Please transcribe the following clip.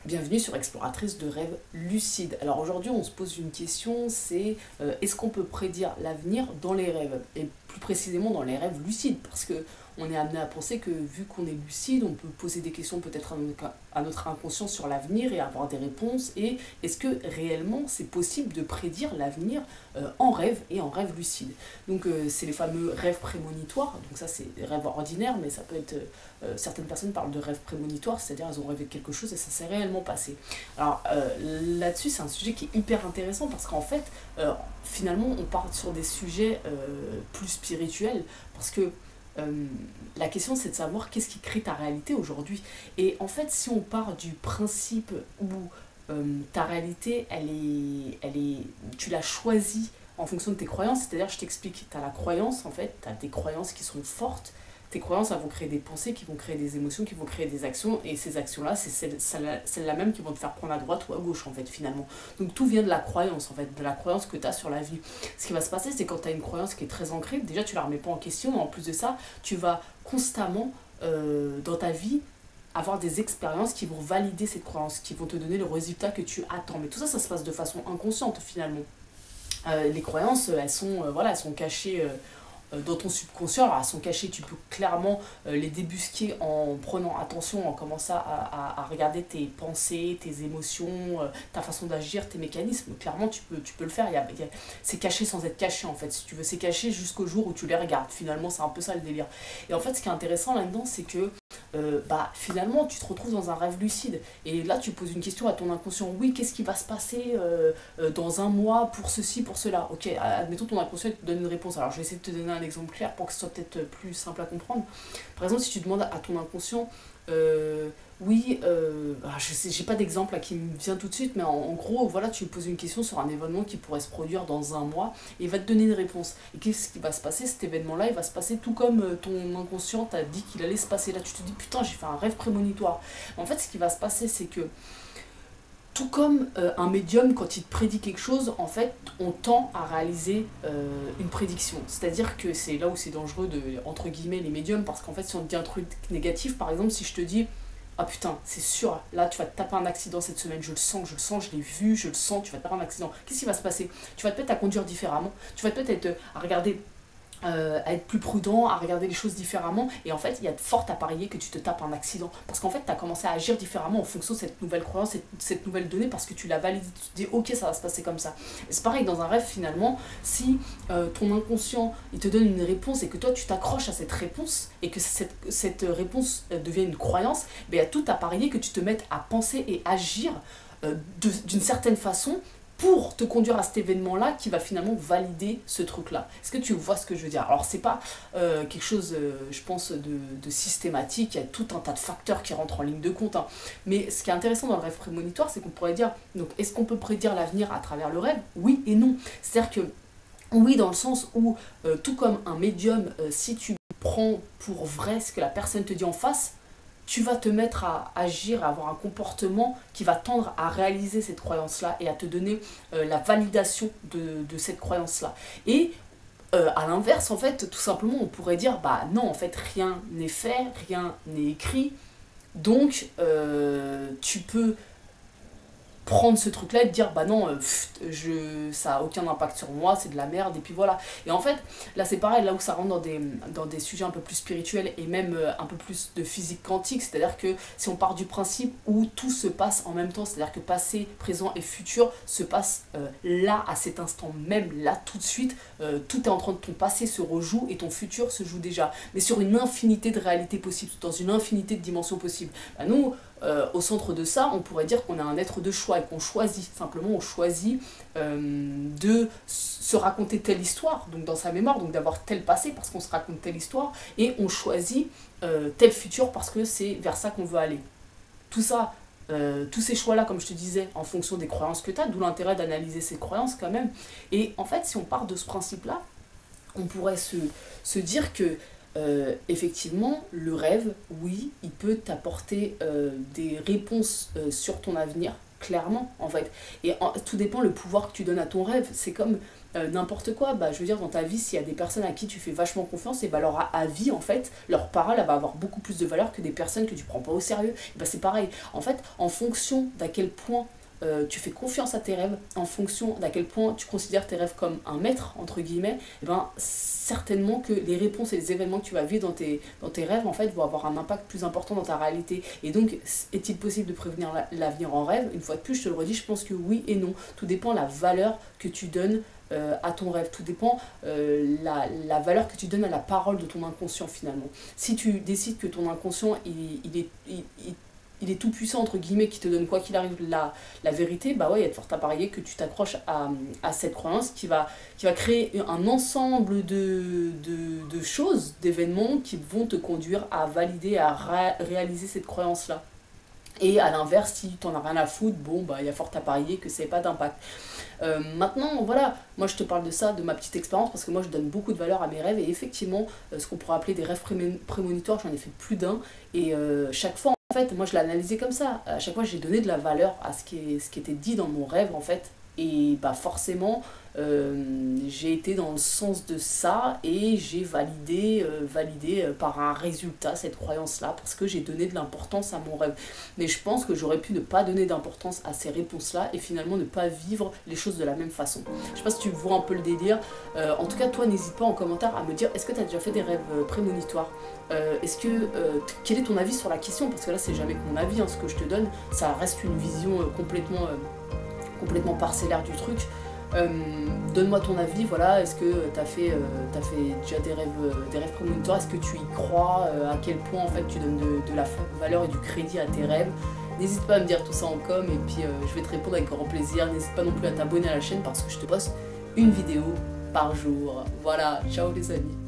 Bienvenue sur Exploratrice de rêves lucides. Alors aujourd'hui on se pose une question, c'est est-ce qu'on peut prédire l'avenir dans les rêves? Et plus précisément dans les rêves lucides, parce que on est amené à penser que vu qu'on est lucide, on peut poser des questions peut-être à notre inconscient sur l'avenir et avoir des réponses. Et est-ce que réellement c'est possible de prédire l'avenir en rêve et en rêve lucide? Donc c'est les fameux rêves prémonitoires, donc ça c'est des rêves ordinaires, mais ça peut être... certaines personnes parlent de rêves prémonitoires, c'est-à-dire elles ont rêvé de quelque chose et ça s'est réellement passé. Alors là-dessus c'est un sujet qui est hyper intéressant parce qu'en fait finalement on part sur des sujets plus spirituels parce que la question c'est de savoir qu'est-ce qui crée ta réalité aujourd'hui. Et en fait si on part du principe où ta réalité tu l'as choisie en fonction de tes croyances, c'est-à-dire je t'explique, tu as la croyance en fait, tu as des croyances qui sont fortes. Tes croyances, elles vont créer des pensées, qui vont créer des émotions, qui vont créer des actions, et ces actions-là, c'est celles-là même qui vont te faire prendre à droite ou à gauche, en fait, finalement. Donc tout vient de la croyance, en fait, de la croyance que tu as sur la vie. Ce qui va se passer, c'est quand tu as une croyance qui est très ancrée, déjà tu la remets pas en question, mais en plus de ça, tu vas constamment, dans ta vie, avoir des expériences qui vont valider cette croyance, qui vont te donner le résultat que tu attends. Mais tout ça, ça se passe de façon inconsciente, finalement. Les croyances, elles sont cachées dans ton subconscient. Alors elles sont cachées, tu peux clairement les débusquer en prenant attention, en commençant à regarder tes pensées, tes émotions, ta façon d'agir, tes mécanismes. Clairement tu peux le faire, c'est caché sans être caché en fait, si tu veux, c'est caché jusqu'au jour où tu les regardes. Finalement c'est un peu ça le délire. Et en fait ce qui est intéressant là-dedans, c'est que finalement tu te retrouves dans un rêve lucide et là tu poses une question à ton inconscient. Oui, qu'est-ce qui va se passer dans un mois pour ceci, pour cela? Ok, admettons ton inconscient te donne une réponse. Alors je vais essayer de te donner un exemple clair pour que ce soit peut-être plus simple à comprendre. Par exemple, si tu demandes à ton inconscient je sais, j'ai pas d'exemple là qui me vient tout de suite, mais en gros, voilà, tu lui poses une question sur un événement qui pourrait se produire dans un mois, et il va te donner une réponse. Et qu'est-ce qui va se passer? Cet événement-là, il va se passer tout comme ton inconscient t'a dit qu'il allait se passer. Là, tu te dis, putain, j'ai fait un rêve prémonitoire. En fait, ce qui va se passer, c'est que tout comme un médium, quand il te prédit quelque chose, en fait, on tend à réaliser une prédiction. C'est-à-dire que c'est là où c'est dangereux de, entre guillemets, les médiums, parce qu'en fait, si on te dit un truc négatif, par exemple, si je te dis, ah putain, c'est sûr, là, tu vas te taper un accident cette semaine, je le sens, je l'ai vu, je le sens, tu vas te taper un accident. Qu'est-ce qui va se passer? Tu vas te mettre à conduire différemment, tu vas peut-être être à regarder à être plus prudent, à regarder les choses différemment, et en fait il y a de fortes à parier que tu te tapes un accident parce qu'en fait tu as commencé à agir différemment en fonction de cette nouvelle croyance, cette nouvelle donnée, parce que tu l'as validé, tu te dis ok, ça va se passer comme ça. Et c'est pareil dans un rêve finalement, si ton inconscient il te donne une réponse et que toi tu t'accroches à cette réponse et que cette réponse devient une croyance, ben, il y a tout à parier que tu te mettes à penser et agir d'une certaine façon pour te conduire à cet événement-là qui va finalement valider ce truc-là. Est-ce que tu vois ce que je veux dire? Alors c'est pas quelque chose, je pense, de systématique, il y a tout un tas de facteurs qui rentrent en ligne de compte, hein. Mais ce qui est intéressant dans le rêve prémonitoire, c'est qu'on pourrait dire, donc est-ce qu'on peut prédire l'avenir à travers le rêve? Oui et non. C'est-à-dire que oui, dans le sens où, tout comme un médium, si tu prends pour vrai ce que la personne te dit en face, tu vas te mettre à agir, à avoir un comportement qui va tendre à réaliser cette croyance-là et à te donner la validation de cette croyance-là. Et à l'inverse, en fait, tout simplement, on pourrait dire, bah non, en fait, rien n'est fait, rien n'est écrit, donc tu peux prendre ce truc là et te dire bah non ça a aucun impact sur moi, c'est de la merde, et puis voilà. Et en fait là c'est pareil, là où ça rentre dans des sujets un peu plus spirituels et même un peu plus de physique quantique, c'est à dire que si on part du principe où tout se passe en même temps, c'est à dire que passé, présent et futur se passent là à cet instant même, là tout de suite, tout est en train de, ton passé se rejoue et ton futur se joue déjà, mais sur une infinité de réalités possibles, dans une infinité de dimensions possibles. Bah, nous au centre de ça, on pourrait dire qu'on a un être de choix et qu'on choisit, simplement on choisit de se raconter telle histoire, donc dans sa mémoire, donc d'avoir tel passé parce qu'on se raconte telle histoire, et on choisit tel futur parce que c'est vers ça qu'on veut aller. Tout ça, tous ces choix-là, comme je te disais, en fonction des croyances que tu as, d'où l'intérêt d'analyser ces croyances quand même. Et en fait, si on part de ce principe-là, on pourrait se dire que effectivement, le rêve, oui, il peut t'apporter des réponses sur ton avenir, clairement en fait. Et tout dépend le pouvoir que tu donnes à ton rêve. C'est comme n'importe quoi, bah, je veux dire dans ta vie, s'il y a des personnes à qui tu fais vachement confiance, et bah leur avis en fait, leur parole elle va avoir beaucoup plus de valeur que des personnes que tu prends pas au sérieux. Et bah c'est pareil, en fait en fonction d'à quel point tu fais confiance à tes rêves, en fonction d'à quel point tu considères tes rêves comme un maître, entre guillemets, et ben certainement que les réponses et les événements que tu vas vivre dans tes rêves, en fait, vont avoir un impact plus important dans ta réalité. Et donc, est-il possible de prévenir l'avenir en rêve? Une fois de plus, je te le redis, je pense que oui et non. Tout dépend de la valeur que tu donnes à ton rêve. Tout dépend la valeur que tu donnes à la parole de ton inconscient, finalement. Si tu décides que ton inconscient, il est tout puissant entre guillemets qui te donne quoi qu'il arrive la vérité, bah ouais, il y a de fortes à parier que tu t'accroches à cette croyance qui va créer un ensemble de choses, d'événements qui vont te conduire à valider, à réaliser cette croyance là. Et à l'inverse, si tu n'en as rien à foutre, bon, bah, il y a fort à parier que ça n'ait pas d'impact. Maintenant, voilà, moi je te parle de ça, de ma petite expérience, parce que moi je donne beaucoup de valeur à mes rêves, et effectivement, ce qu'on pourrait appeler des rêves prémonitoires, j'en ai fait plus d'un, et chaque fois, en fait, moi je l'ai analysé comme ça, à chaque fois j'ai donné de la valeur à ce qui était dit dans mon rêve, en fait, et bah forcément, j'ai été dans le sens de ça et j'ai validé par un résultat cette croyance-là parce que j'ai donné de l'importance à mon rêve. Mais je pense que j'aurais pu ne pas donner d'importance à ces réponses-là et finalement ne pas vivre les choses de la même façon. Je sais pas si tu vois un peu le délire. En tout cas, toi, n'hésite pas en commentaire à me dire est-ce que tu as déjà fait des rêves prémonitoires, quel est ton avis sur la question? Parce que là, c'est jamais que mon avis, hein, ce que je te donne, ça reste une vision complètement parcellaire du truc. Donne-moi ton avis, voilà, est-ce que t'as fait déjà des rêves prémonitoires, est-ce que tu y crois, à quel point en fait tu donnes de la valeur et du crédit à tes rêves. N'hésite pas à me dire tout ça en com et puis je vais te répondre avec grand plaisir. N'hésite pas non plus à t'abonner à la chaîne parce que je te poste une vidéo par jour. Voilà, ciao les amis.